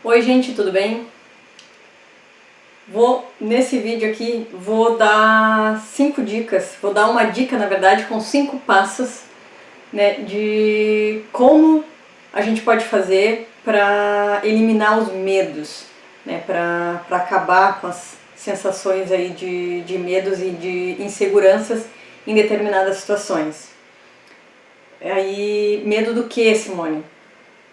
Oi gente, tudo bem? Nesse vídeo aqui, vou dar 5 dicas, vou dar uma dica na verdade com 5 passos, né, de como a gente pode fazer para eliminar os medos, né, para acabar com as sensações aí de medos e de inseguranças em determinadas situações. Aí, medo do que, Simone?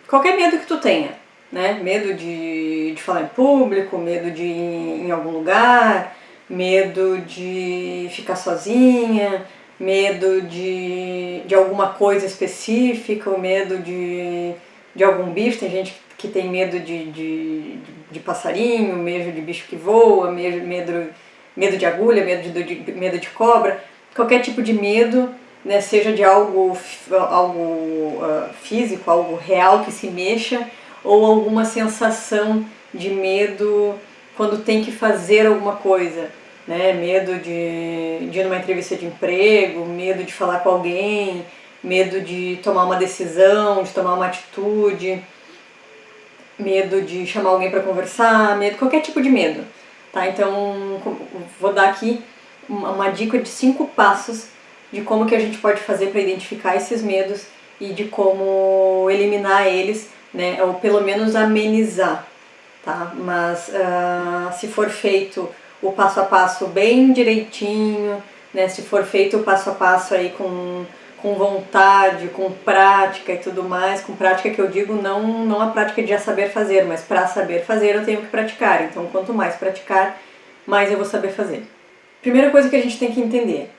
Qualquer medo que tu tenha, né? Medo de falar em público, medo de ir em algum lugar, medo de ficar sozinha, medo de alguma coisa específica, ou medo de algum bicho. Tem gente que tem medo de passarinho, medo de bicho que voa, medo de agulha, medo de cobra. Qualquer tipo de medo, né, seja de algo físico, algo real que se mexa, ou alguma sensação de medo quando tem que fazer alguma coisa, né? Medo de ir numa entrevista de emprego, medo de falar com alguém, medo de tomar uma decisão, de tomar uma atitude, medo de chamar alguém para conversar, medo, qualquer tipo de medo, tá? Então vou dar aqui uma dica de 5 passos de como que a gente pode fazer para identificar esses medos e de como eliminar eles, né, ou pelo menos amenizar, tá? Mas se for feito o passo a passo bem direitinho, né, se for feito o passo a passo aí com vontade, com prática e tudo mais, com prática que eu digo não a prática de já saber fazer, mas para saber fazer eu tenho que praticar, então quanto mais praticar, mais eu vou saber fazer. Primeira coisa que a gente tem que entender: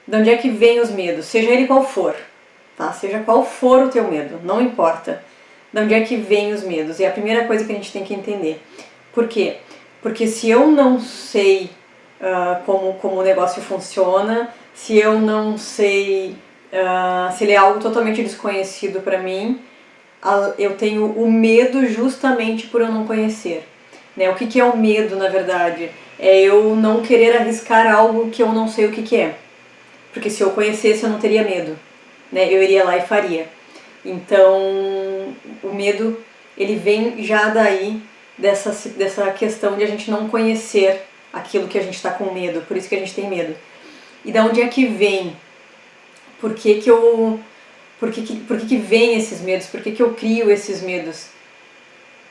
de onde é que vem os medos, seja ele qual for, tá? Seja qual for o teu medo, não importa de onde é que vem os medos. E é a primeira coisa que a gente tem que entender. Por quê? Porque se eu não sei como o negócio funciona, se eu não sei, se ele é algo totalmente desconhecido para mim, eu tenho o medo justamente por eu não conhecer. Né? O que é o medo, na verdade? É eu não querer arriscar algo que eu não sei o que é. Porque se eu conhecesse eu não teria medo, né? Eu iria lá e faria. Então o medo, ele vem já daí dessa questão de a gente não conhecer aquilo que a gente está com medo, por isso que a gente tem medo. E da onde é que vem? Por que vem esses medos? Por que eu crio esses medos?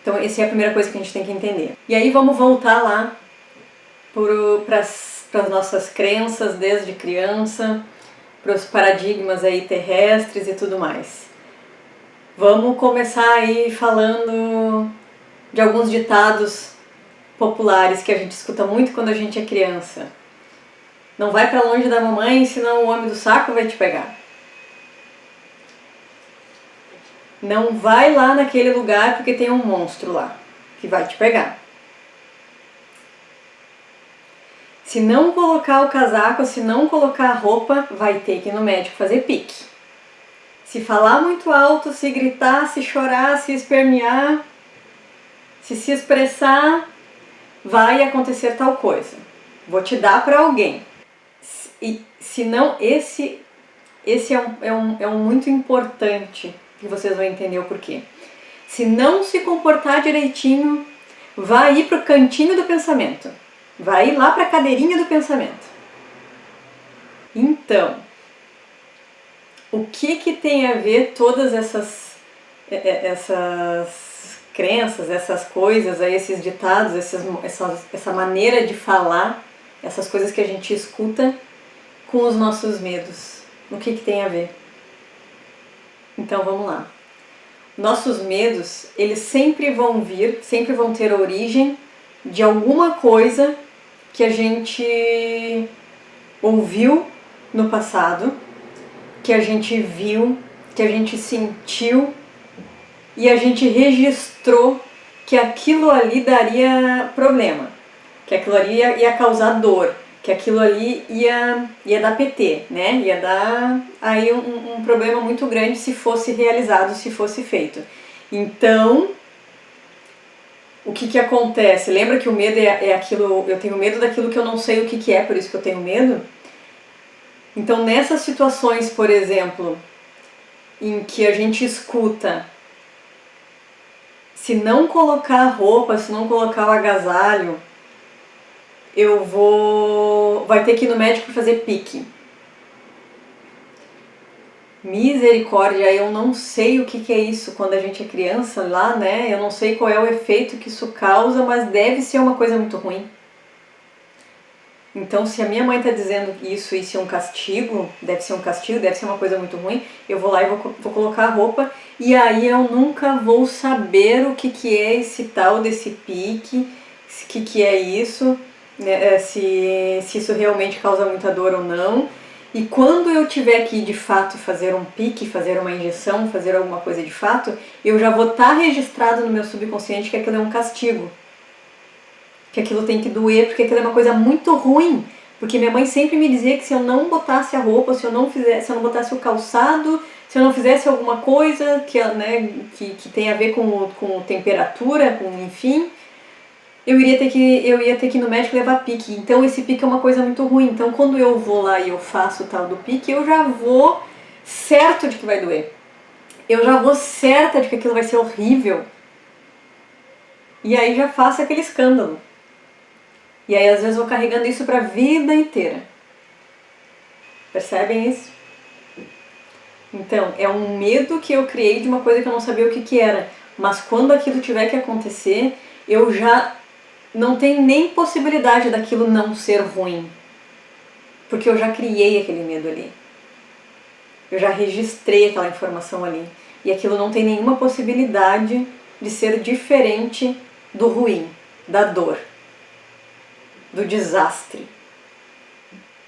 Então essa é a primeira coisa que a gente tem que entender. E aí vamos voltar lá para as nossas crenças desde criança, para os paradigmas aí terrestres e tudo mais. Vamos começar aí falando de alguns ditados populares que a gente escuta muito quando a gente é criança. Não vai para longe da mamãe, senão o homem do saco vai te pegar. Não vai lá naquele lugar porque tem um monstro lá que vai te pegar. Se não colocar o casaco, se não colocar a roupa, vai ter que ir no médico fazer pique. Se falar muito alto, se gritar, se chorar, se espernear, se expressar, vai acontecer tal coisa. Vou te dar para alguém. E se não, esse é um muito importante, que vocês vão entender o porquê. Se não se comportar direitinho, vai ir pro cantinho do pensamento. Vai ir lá para a cadeirinha do pensamento. Então, o que tem a ver todas essas crenças, essas coisas, esses ditados, essa maneira de falar, essas coisas que a gente escuta com os nossos medos? O que tem a ver? Então vamos lá. Nossos medos, eles sempre vão ter origem de alguma coisa que a gente ouviu no passado, que a gente viu, que a gente sentiu e a gente registrou que aquilo ali daria problema, que aquilo ali ia causar dor, que aquilo ali ia dar PT, né? Ia dar aí um problema muito grande se fosse realizado, se fosse feito. Então, o que acontece? Lembra que o medo é aquilo, eu tenho medo daquilo que eu não sei o que é, por isso que eu tenho medo? Então, nessas situações, por exemplo, em que a gente escuta se não colocar a roupa, se não colocar o agasalho, vai ter que ir no médico para fazer pique. Misericórdia, eu não sei o que é isso quando a gente é criança lá, né? Eu não sei qual é o efeito que isso causa, mas deve ser uma coisa muito ruim. Então, se a minha mãe está dizendo que isso é um castigo, deve ser uma coisa muito ruim, eu vou lá e vou colocar a roupa, e aí eu nunca vou saber o que é esse tal desse pique, o que é isso, né, se isso realmente causa muita dor ou não. E quando eu tiver que de fato fazer um pique, fazer uma injeção, fazer alguma coisa de fato, eu já vou estar registrado no meu subconsciente que aquilo é um castigo. Que aquilo tem que doer, porque aquilo é uma coisa muito ruim. Porque minha mãe sempre me dizia que se eu não botasse a roupa, se eu não botasse o calçado, se eu não fizesse alguma coisa que tem a ver com temperatura, enfim, eu ia ter que ir no médico levar pique. Então esse pique é uma coisa muito ruim. Então quando eu vou lá e eu faço o tal do pique, eu já vou certo de que vai doer. Eu já vou certa de que aquilo vai ser horrível. E aí já faço aquele escândalo. E aí às vezes eu vou carregando isso para a vida inteira. Percebem isso? Então, é um medo que eu criei de uma coisa que eu não sabia o que era. Mas quando aquilo tiver que acontecer, eu já não tenho nem possibilidade daquilo não ser ruim. Porque eu já criei aquele medo ali. Eu já registrei aquela informação ali. E aquilo não tem nenhuma possibilidade de ser diferente do ruim, da dor, do desastre.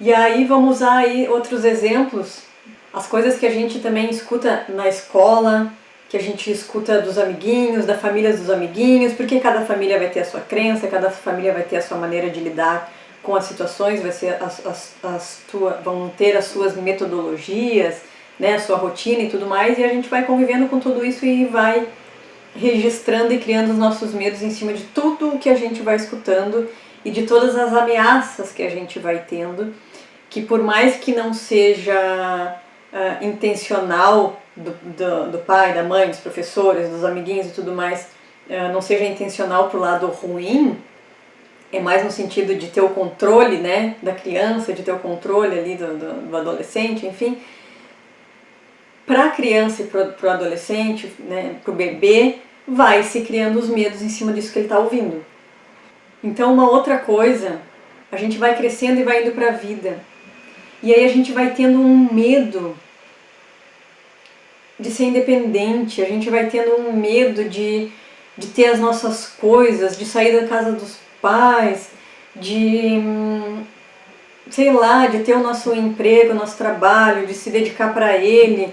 E aí vamos usar aí outros exemplos, as coisas que a gente também escuta na escola, que a gente escuta dos amiguinhos, da família dos amiguinhos, porque cada família vai ter a sua crença, cada família vai ter a sua maneira de lidar com as situações, vão ter as suas metodologias, né, a sua rotina e tudo mais, e a gente vai convivendo com tudo isso e vai registrando e criando os nossos medos em cima de tudo o que a gente vai escutando e de todas as ameaças que a gente vai tendo, que por mais que não seja intencional do pai, da mãe, dos professores, dos amiguinhos e tudo mais, não seja intencional pro lado ruim, é mais no sentido de ter o controle, né, da criança, de ter o controle ali do adolescente, enfim. Para a criança e para o adolescente, né, para o bebê, vai se criando os medos em cima disso que ele está ouvindo. Então, uma outra coisa, a gente vai crescendo e vai indo para a vida. E aí a gente vai tendo um medo de ser independente, a gente vai tendo um medo de ter as nossas coisas, de sair da casa dos pais, de, sei lá, de ter o nosso emprego, o nosso trabalho, de se dedicar para ele,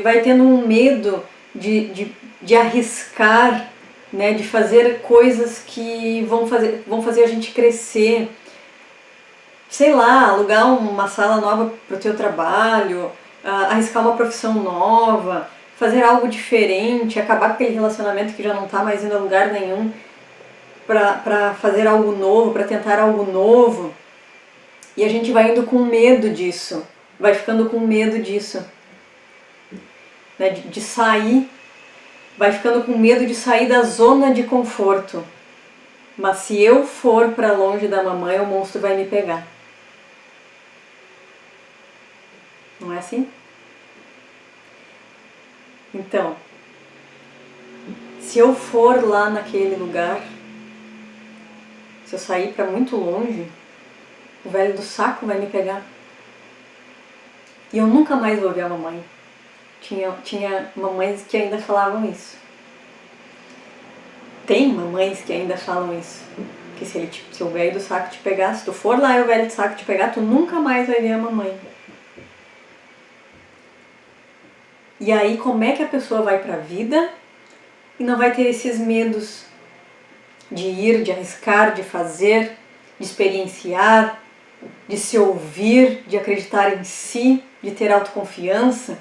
vai tendo um medo de arriscar, né, de fazer coisas que vão fazer a gente crescer. Sei lá, alugar uma sala nova para o teu trabalho, arriscar uma profissão nova, fazer algo diferente, acabar com aquele relacionamento que já não está mais indo a lugar nenhum, para fazer algo novo, para tentar algo novo. E a gente vai indo com medo disso, vai ficando com medo disso, né, de sair, vai ficando com medo de sair da zona de conforto. Mas se eu for para longe da mamãe, o monstro vai me pegar. Não é assim? Então, se eu for lá naquele lugar, se eu sair para muito longe, o velho do saco vai me pegar. E eu nunca mais vou ver a mamãe. Tinha mamães que ainda falavam isso. Tem mamães que ainda falam isso. Que se o velho do saco te pegar, se tu for lá e o velho do saco te pegar, tu nunca mais vai ver a mamãe. E aí como é que a pessoa vai para a vida e não vai ter esses medos de ir, de arriscar, de fazer, de experienciar, de se ouvir, de acreditar em si, de ter autoconfiança?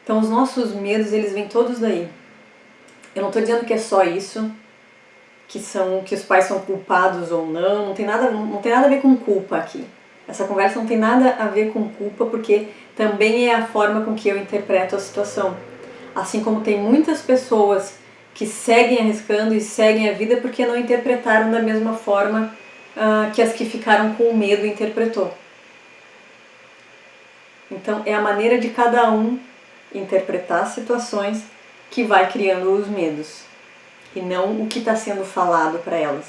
Então os nossos medos, eles vêm todos daí. Eu não estou dizendo que é só isso, que os pais são culpados ou não, não tem nada a ver com culpa aqui. Essa conversa não tem nada a ver com culpa, porque também é a forma com que eu interpreto a situação. Assim como tem muitas pessoas que seguem arriscando e seguem a vida porque não interpretaram da mesma forma que as que ficaram com medo interpretou. Então é a maneira de cada um interpretar situações que vai criando os medos e não o que está sendo falado para elas.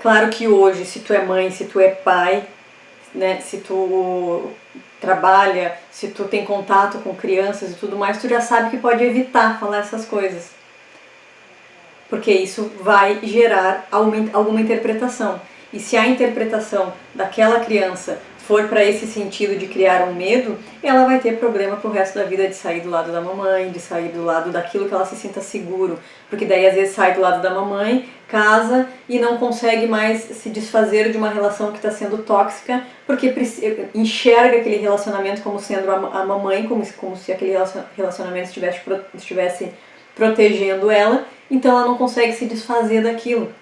Claro que hoje, se tu é mãe, se tu é pai, né, se tu trabalha, se tu tem contato com crianças e tudo mais, tu já sabe que pode evitar falar essas coisas. Porque isso vai gerar alguma interpretação. E se a interpretação daquela criança for para esse sentido de criar um medo, ela vai ter problema pro resto da vida de sair do lado da mamãe, de sair do lado daquilo que ela se sinta seguro. Porque daí às vezes sai do lado da mamãe, casa e não consegue mais se desfazer de uma relação que está sendo tóxica, porque enxerga aquele relacionamento como sendo a mamãe, como se aquele relacionamento estivesse protegendo ela, então ela não consegue se desfazer daquilo.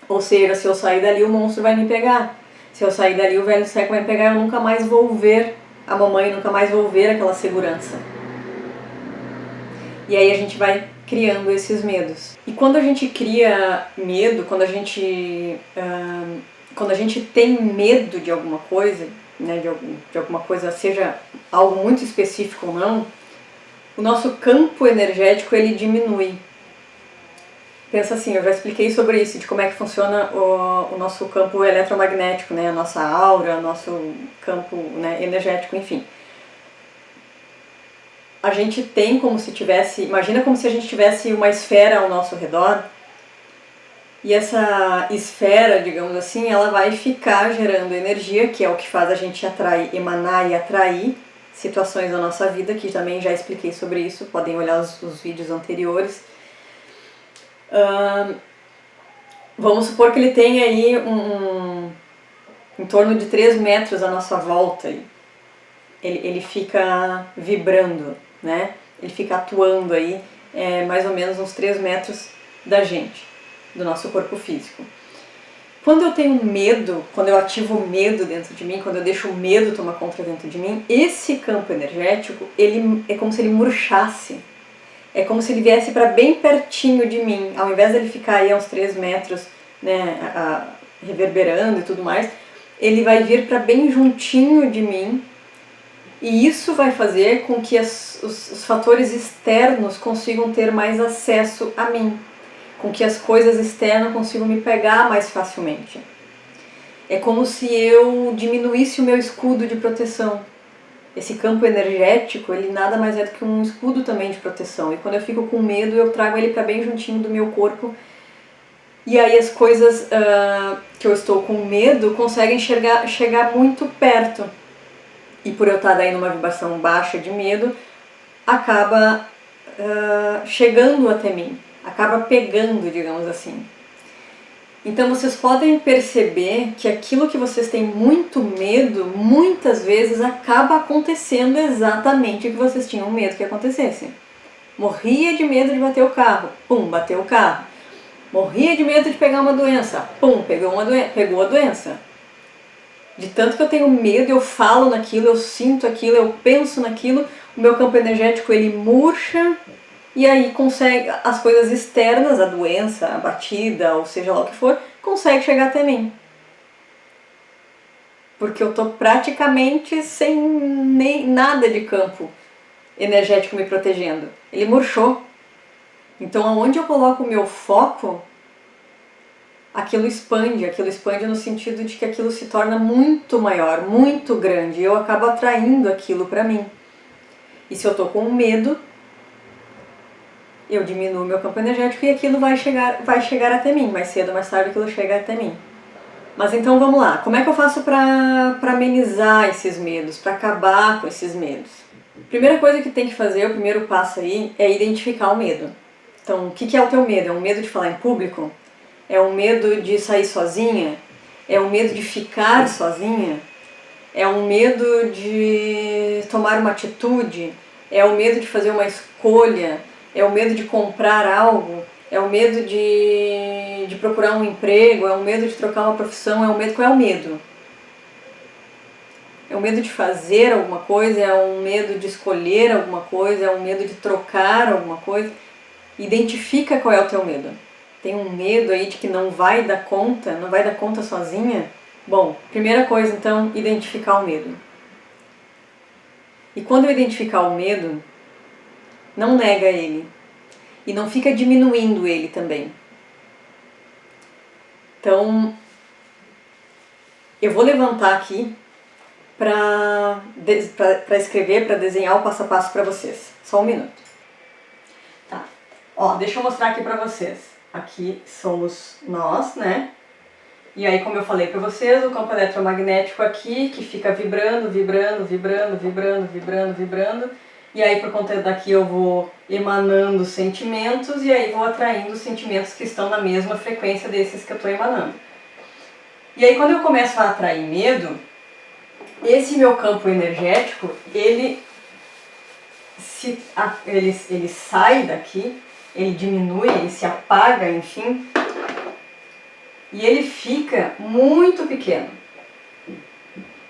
Ou seja, se eu sair dali o monstro vai me pegar. Se eu sair dali o velho seco vai me pegar, eu nunca mais vou ver a mamãe, nunca mais vou ver aquela segurança. E aí a gente vai criando esses medos. E quando a gente cria medo, quando a gente tem medo de alguma coisa, né, de alguma coisa, seja algo muito específico ou não, o nosso campo energético ele diminui. Pensa assim, eu já expliquei sobre isso, de como é que funciona o nosso campo eletromagnético, né, a nossa aura, o nosso campo, né, energético, enfim. A gente tem como se tivesse, imagina como se a gente tivesse uma esfera ao nosso redor, e essa esfera, digamos assim, ela vai ficar gerando energia, que é o que faz a gente atrair, emanar e atrair situações da nossa vida, que também já expliquei sobre isso, podem olhar os vídeos anteriores. Vamos supor que ele tem aí em torno de 3 metros à nossa volta. Ele fica vibrando, né? Ele fica atuando aí mais ou menos uns 3 metros da gente, do nosso corpo físico. Quando eu tenho medo, quando eu ativo o medo dentro de mim, quando eu deixo o medo tomar conta dentro de mim, esse campo energético, ele é como se ele murchasse. É como se ele viesse para bem pertinho de mim, ao invés dele ficar aí a uns 3 metros, né, reverberando e tudo mais, ele vai vir para bem juntinho de mim, e isso vai fazer com que os fatores externos consigam ter mais acesso a mim, com que as coisas externas consigam me pegar mais facilmente. É como se eu diminuísse o meu escudo de proteção. Esse campo energético, ele nada mais é do que um escudo também de proteção. E quando eu fico com medo, eu trago ele para bem juntinho do meu corpo. E aí as coisas que eu estou com medo conseguem chegar muito perto. E por eu estar daí numa vibração baixa de medo, acaba chegando até mim. Acaba pegando, digamos assim. Então vocês podem perceber que aquilo que vocês têm muito medo, muitas vezes acaba acontecendo exatamente o que vocês tinham medo que acontecesse. Morria de medo de bater o carro, pum, bateu o carro. Morria de medo de pegar uma doença, pum, pegou a doença. De tanto que eu tenho medo, eu falo naquilo, eu sinto aquilo, eu penso naquilo, o meu campo energético ele murcha. E aí consegue, as coisas externas, a doença, a batida, ou seja lá o que for, consegue chegar até mim. Porque eu estou praticamente sem nem nada de campo energético me protegendo. Ele murchou. Então aonde eu coloco o meu foco, aquilo expande no sentido de que aquilo se torna muito maior, muito grande. E eu acabo atraindo aquilo para mim. E se eu estou com medo, eu diminuo meu campo energético e aquilo vai chegar até mim. Mais cedo ou mais tarde aquilo chega até mim. Mas então vamos lá. Como é que eu faço para amenizar esses medos, para acabar com esses medos? Primeira coisa que tem que fazer, o primeiro passo aí, é identificar o medo. Então, o que é o teu medo? É um medo de falar em público? É um medo de sair sozinha? É um medo de ficar sozinha? É um medo de tomar uma atitude? É o medo de fazer uma escolha? É o medo de comprar algo? É o medo de procurar um emprego? É o medo de trocar uma profissão? É o medo? Qual é o medo? É um medo de fazer alguma coisa, é um medo de escolher alguma coisa, é um medo de trocar alguma coisa. Identifica qual é o teu medo. Tem um medo aí de que não vai dar conta, não vai dar conta sozinha? Bom, primeira coisa então, identificar o medo. E quando eu identificar o medo, não nega ele. E não fica diminuindo ele também. Então, eu vou levantar aqui para escrever, para desenhar o passo a passo para vocês. Só um minuto. Tá. Ó, deixa eu mostrar aqui para vocês. Aqui somos nós, né? E aí, como eu falei para vocês, o campo eletromagnético aqui, que fica vibrando, vibrando, vibrando, vibrando, vibrando, vibrando. E aí, por conta daqui, eu vou emanando sentimentos e aí vou atraindo sentimentos que estão na mesma frequência desses que eu estou emanando. E aí, quando eu começo a atrair medo, esse meu campo energético, ele sai daqui, ele diminui, ele se apaga, enfim, e ele fica muito pequeno.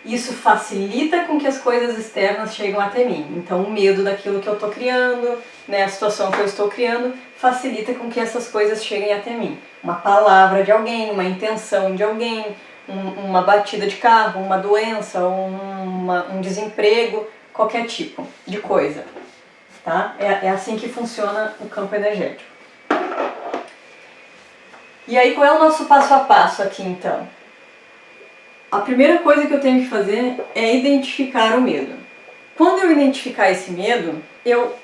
Isso facilita com que as coisas externas cheguem até mim. Então o medo daquilo que eu estou criando, né, a situação que eu estou criando, facilita com que essas coisas cheguem até mim. Uma palavra de alguém, uma intenção de alguém, uma batida de carro, uma doença, um desemprego, qualquer tipo de coisa. Tá? É assim que funciona o campo energético. E aí, qual é o nosso passo a passo aqui, então? A primeira coisa que eu tenho que fazer é identificar o medo. Quando eu identificar esse medo, eu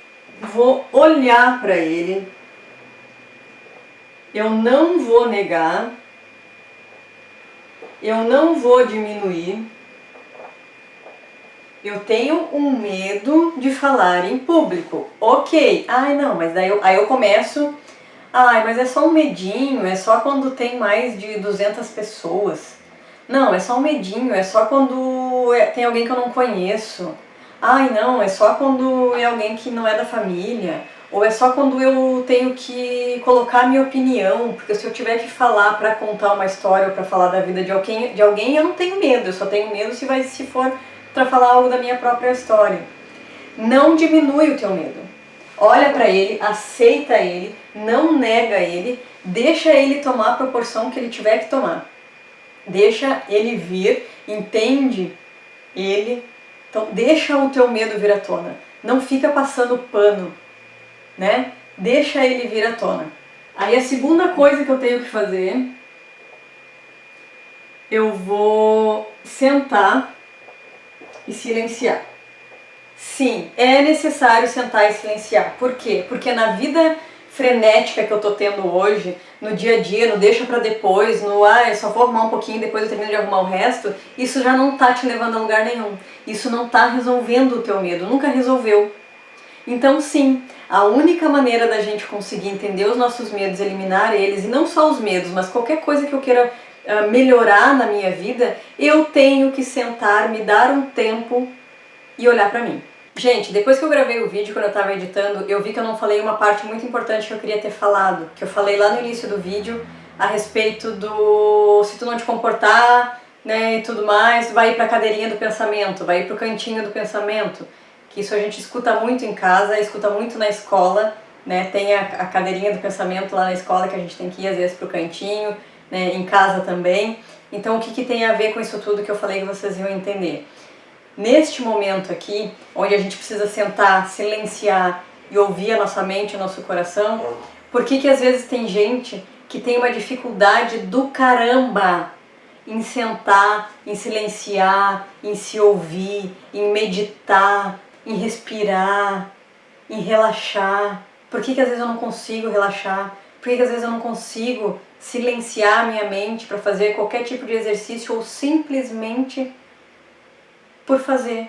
vou olhar para ele, eu não vou negar, eu não vou diminuir. Eu tenho um medo de falar em público. Ok, ai não, mas daí aí eu começo... Ai, mas é só um medinho, é só quando tem mais de 200 pessoas. Não, é só um medinho, é só quando tem alguém que eu não conheço. Ai não, é só quando é alguém que não é da família. Ou é só quando eu tenho que colocar a minha opinião, porque se eu tiver que falar para contar uma história ou para falar da vida de alguém, eu não tenho medo, eu só tenho medo se for para falar algo da minha própria história. Não diminui o teu medo. Olha para ele, aceita ele, não nega ele, deixa ele tomar a proporção que ele tiver que tomar. Deixa ele vir, entende ele. Então deixa o teu medo vir à tona. Não fica passando pano, né? Deixa ele vir à tona. Aí a segunda coisa que eu tenho que fazer, eu vou sentar e silenciar. Sim, é necessário sentar e silenciar. Por quê? Porque na vida frenética que eu tô tendo hoje, no dia a dia, no deixa pra depois, no eu só vou arrumar um pouquinho e depois eu termino de arrumar o resto, isso já não tá te levando a lugar nenhum. Isso não tá resolvendo o teu medo, nunca resolveu. Então sim, a única maneira da gente conseguir entender os nossos medos, eliminar eles, e não só os medos, mas qualquer coisa que eu queira melhorar na minha vida, eu tenho que sentar, me dar um tempo e olhar pra mim. Gente, depois que eu gravei o vídeo, quando eu estava editando, eu vi que eu não falei uma parte muito importante que eu queria ter falado, que eu falei lá no início do vídeo, a respeito do se tu não te comportar, né, e tudo mais, vai ir pra cadeirinha do pensamento, vai ir pro cantinho do pensamento, que isso a gente escuta muito em casa, escuta muito na escola, né, tem a cadeirinha do pensamento lá na escola que a gente tem que ir às vezes pro cantinho, né, em casa também. Então o que tem a ver com isso tudo que eu falei que vocês iam entender? Neste momento aqui, onde a gente precisa sentar, silenciar e ouvir a nossa mente, o nosso coração, por que às vezes tem gente que tem uma dificuldade do caramba em sentar, em silenciar, em se ouvir, em meditar, em respirar, em relaxar? Por que às vezes eu não consigo relaxar? Por que às vezes eu não consigo silenciar minha mente para fazer qualquer tipo de exercício ou simplesmente por fazer,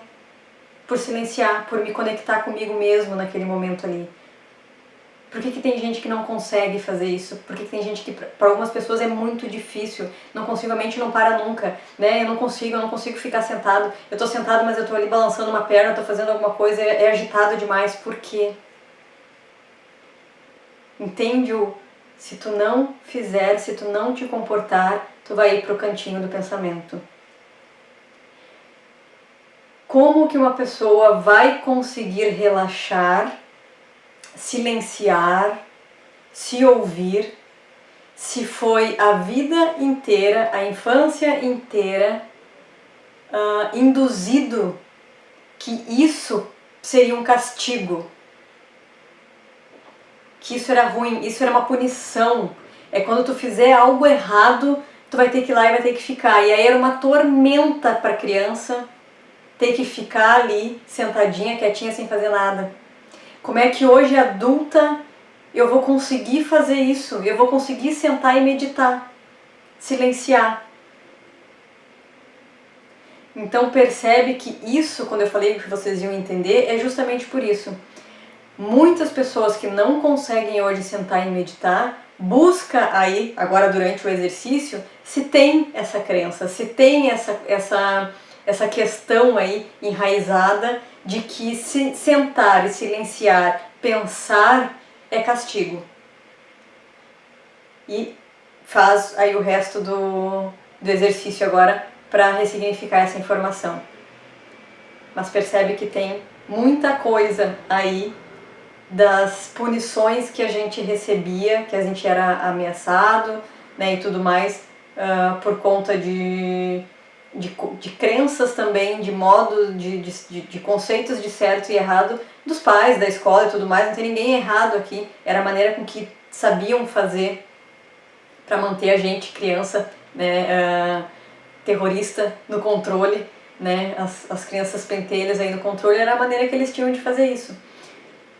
por silenciar, por me conectar comigo mesmo naquele momento ali? Por que tem gente que não consegue fazer isso? Por que tem gente que, para algumas pessoas é muito difícil, não consigo, a mente não para nunca, né? Eu não consigo ficar sentado, eu tô sentado, mas eu tô ali balançando uma perna, tô fazendo alguma coisa, é agitado demais. Por quê? Entende? Se tu não fizer, se tu não te comportar, tu vai ir pro cantinho do pensamento. como que uma pessoa vai conseguir relaxar, silenciar, se ouvir, se foi a vida inteira, a infância inteira, induzido que isso seria um castigo, que isso era ruim, isso era uma punição. É quando tu fizer algo errado, tu vai ter que ir lá e vai ter que ficar. E aí era uma tormenta para a criança ter que ficar ali, sentadinha, quietinha, sem fazer nada. Como é que hoje, adulta, eu vou conseguir fazer isso? Eu vou conseguir sentar e meditar, silenciar. Então percebe que isso, quando eu falei que vocês iam entender, é justamente por isso. Muitas pessoas que não conseguem hoje sentar e meditar, busca aí, agora durante o exercício, se tem essa crença, se tem essa questão aí enraizada de que se sentar e silenciar, pensar é castigo. E faz aí o resto do exercício agora para ressignificar essa informação. Mas percebe que tem muita coisa aí das punições que a gente recebia, que a gente era ameaçado, né, e tudo mais, por conta de crenças também, de modos, de conceitos de certo e errado dos pais, da escola e tudo mais. Não tem ninguém errado aqui, era a maneira com que sabiam fazer para manter a gente, criança, né, terrorista, no controle, né, as crianças pentelhas aí no controle, era a maneira que eles tinham de fazer isso.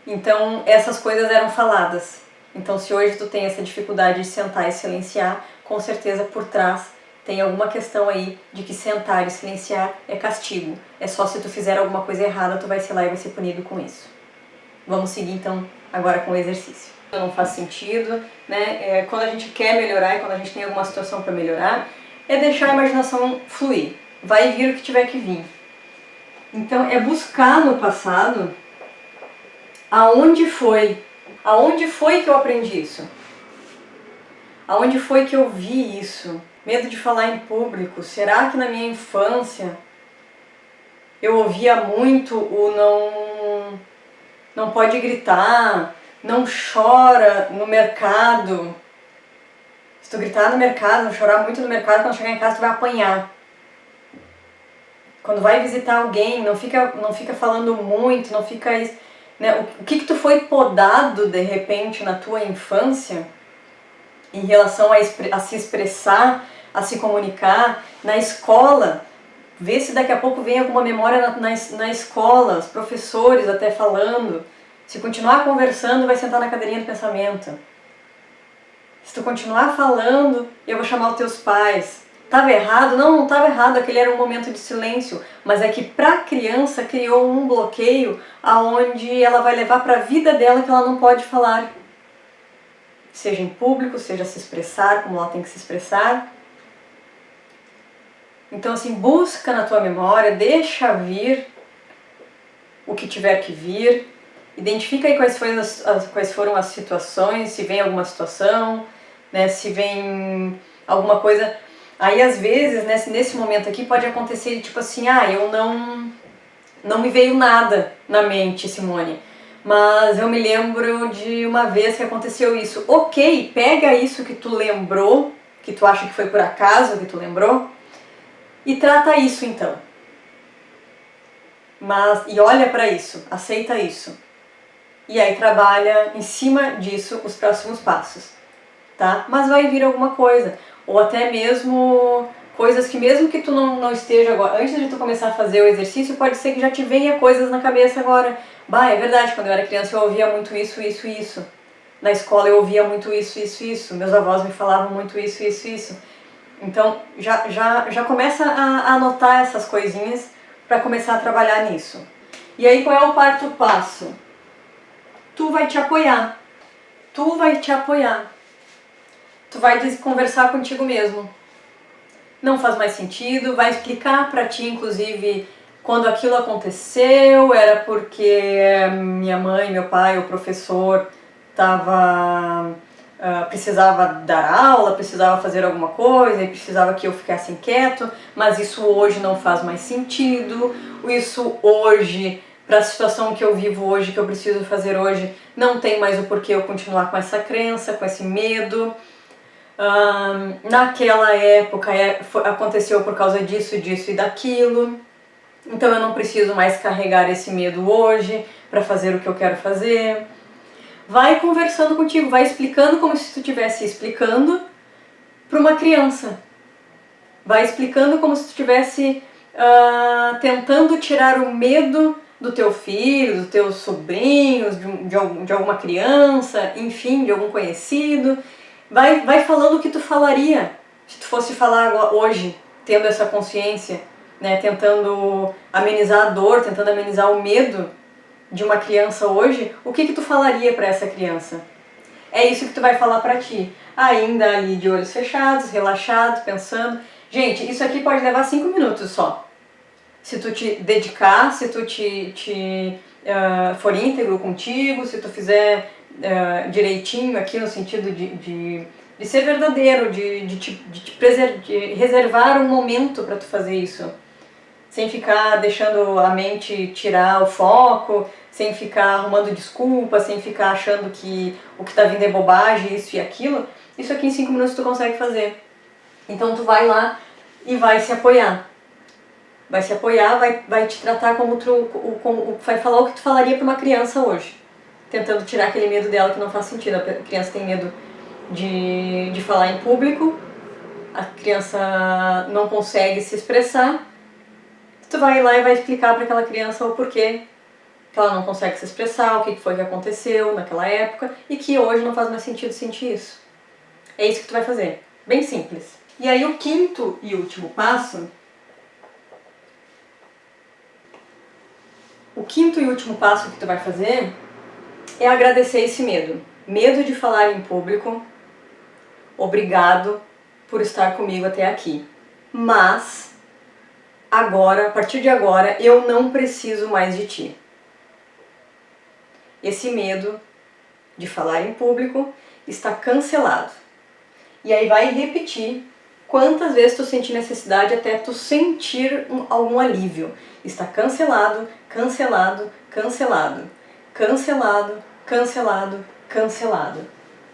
Então essas coisas eram faladas. Então se hoje tu tem essa dificuldade de sentar e silenciar, com certeza por trás tem alguma questão aí de que sentar e silenciar é castigo. É só se tu fizer alguma coisa errada, tu vai ser lá e vai ser punido com isso. Vamos seguir então agora com o exercício. Não faz sentido, né? Quando a gente quer melhorar e quando a gente tem alguma situação para melhorar, é deixar a imaginação fluir. Vai vir o que tiver que vir. Então é buscar no passado aonde foi que eu aprendi isso? Aonde foi que eu vi isso? Medo de falar em público. Será que na minha infância eu ouvia muito o não pode gritar, não chora no mercado. Se tu gritar no mercado, não chorar muito no mercado, quando chegar em casa tu vai apanhar. Quando vai visitar alguém, não fica falando muito, não fica... Né? O que tu foi podado de repente na tua infância em relação a se expressar, a se comunicar na escola? Vê se daqui a pouco vem alguma memória na escola, os professores até falando. Se continuar conversando, vai sentar na cadeirinha do pensamento. Se tu continuar falando, eu vou chamar os teus pais. Estava errado? Não estava errado, aquele era um momento de silêncio, mas é que para a criança criou um bloqueio aonde ela vai levar para a vida dela que ela não pode falar. Seja em público, seja se expressar, como ela tem que se expressar. Então assim, busca na tua memória, deixa vir o que tiver que vir, identifica aí quais foram as situações, se vem alguma situação, né, se vem alguma coisa... Aí às vezes, né, nesse momento aqui pode acontecer tipo assim, eu não me veio nada na mente, Simone, mas eu me lembro de uma vez que aconteceu isso. Ok, pega isso que tu lembrou, que tu acha que foi por acaso que tu lembrou, e trata isso então. E olha para isso, aceita isso. E aí trabalha em cima disso os próximos passos, tá? Mas vai vir alguma coisa. Ou até mesmo coisas que mesmo que tu não esteja agora, antes de tu começar a fazer o exercício, pode ser que já te venha coisas na cabeça agora. É verdade, quando eu era criança eu ouvia muito isso, isso, isso. Na escola eu ouvia muito isso, isso, isso. Meus avós me falavam muito isso, isso, isso. Então já começa a anotar essas coisinhas para começar a trabalhar nisso. E aí qual é o quarto passo? Tu vai te apoiar. Tu vai te apoiar. Tu vai conversar contigo mesmo. Não faz mais sentido, vai explicar pra ti, inclusive, quando aquilo aconteceu, era porque minha mãe, meu pai, o professor estava precisava dar aula, precisava fazer alguma coisa e precisava que eu ficasse quieto, mas isso hoje não faz mais sentido, isso hoje, para a situação que eu vivo hoje, que eu preciso fazer hoje, não tem mais o porquê eu continuar com essa crença, com esse medo. Naquela época aconteceu por causa disso, disso e daquilo, então eu não preciso mais carregar esse medo hoje para fazer o que eu quero fazer. Vai conversando contigo, vai explicando como se tu estivesse explicando para uma criança. Vai explicando como se tu estivesse tentando tirar o medo do teu filho, dos teus sobrinhos, de alguma criança, enfim, de algum conhecido. Vai falando o que tu falaria se tu fosse falar hoje, tendo essa consciência, né, tentando amenizar a dor, tentando amenizar o medo de uma criança hoje. O que tu falaria para essa criança? É isso que tu vai falar para ti, ainda ali de olhos fechados, relaxado, pensando. Gente, isso aqui pode levar 5 minutos só. Se tu te dedicar, se tu for íntegro contigo, se tu fizer direitinho aqui no sentido de ser verdadeiro, de reservar um momento para tu fazer isso. Sem ficar deixando a mente tirar o foco, sem ficar arrumando desculpas, sem ficar achando que o que tá vindo é bobagem, isso e aquilo. Isso aqui em 5 minutos tu consegue fazer. Então tu vai lá e vai se apoiar. Vai se apoiar, vai te tratar vai falar o que tu falaria para uma criança hoje. Tentando tirar aquele medo dela que não faz sentido. A criança tem medo de falar em público, a criança não consegue se expressar. Tu vai lá e vai explicar para aquela criança o porquê que ela não consegue se expressar, o que foi que aconteceu naquela época e que hoje não faz mais sentido sentir isso. É isso que tu vai fazer. Bem simples. E aí o quinto e último passo... O quinto e último passo que tu vai fazer é agradecer esse medo. Medo de falar em público. Obrigado por estar comigo até aqui. Mas... agora, a partir de agora, eu não preciso mais de ti. Esse medo de falar em público está cancelado. E aí vai repetir quantas vezes tu sentir necessidade até tu sentir algum alívio. Está cancelado, cancelado, cancelado. Cancelado, cancelado, cancelado.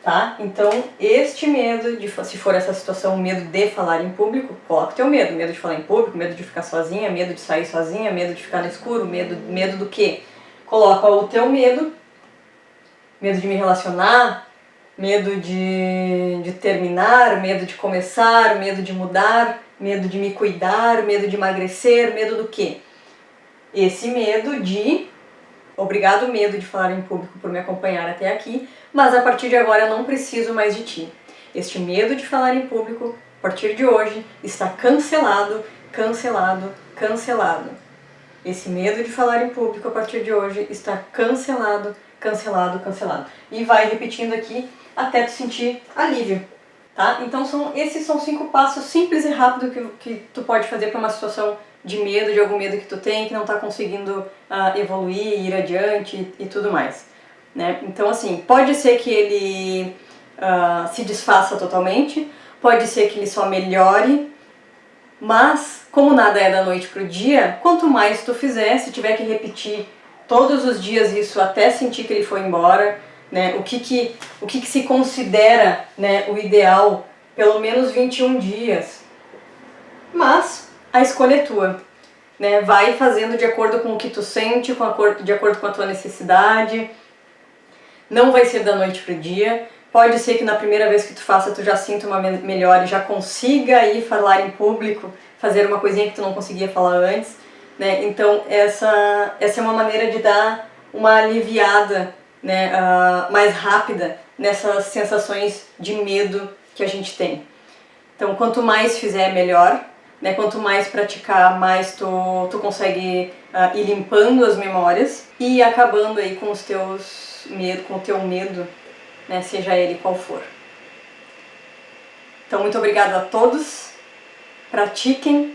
Tá? Então, este medo, se for essa situação, o medo de falar em público, coloca o teu medo. Medo de falar em público, medo de ficar sozinha, medo de sair sozinha, medo de ficar no escuro, medo do quê? Coloca o teu medo, medo de me relacionar, medo de terminar, medo de começar, medo de mudar, medo de me cuidar, medo de emagrecer, medo do quê? Esse medo de... Obrigado, medo de falar em público, por me acompanhar até aqui, mas a partir de agora eu não preciso mais de ti. Este medo de falar em público, a partir de hoje, está cancelado, cancelado, cancelado. Esse medo de falar em público, a partir de hoje, está cancelado, cancelado, cancelado. E vai repetindo aqui até tu sentir alívio, tá? Então esses são 5 passos simples e rápidos que tu pode fazer para uma situação de medo, de algum medo que tu tem, que não está conseguindo evoluir, ir adiante e tudo mais, né? Então, assim, pode ser que ele se desfaça totalmente, pode ser que ele só melhore, mas, como nada é da noite pro dia, quanto mais tu fizer, se tiver que repetir todos os dias isso até sentir que ele foi embora, né? O que se considera, né, o ideal, pelo menos 21 dias. Mas a escolha é tua, né? Vai fazendo de acordo com o que tu sente, de acordo com a tua necessidade. Não vai ser da noite pro dia. Pode ser que na primeira vez que tu faça tu já sinta uma melhora e já consiga ir falar em público, fazer uma coisinha que tu não conseguia falar antes, né? Então essa é uma maneira de dar uma aliviada, né, mais rápida nessas sensações de medo que a gente tem. Então quanto mais fizer, melhor, né? Quanto mais praticar, mais tu consegue ir limpando as memórias e acabando aí com com o teu medo, né, seja ele qual for. Então, muito obrigada a todos, pratiquem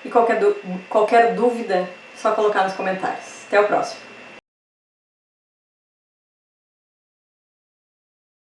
e qualquer dúvida, só colocar nos comentários. Até o próximo!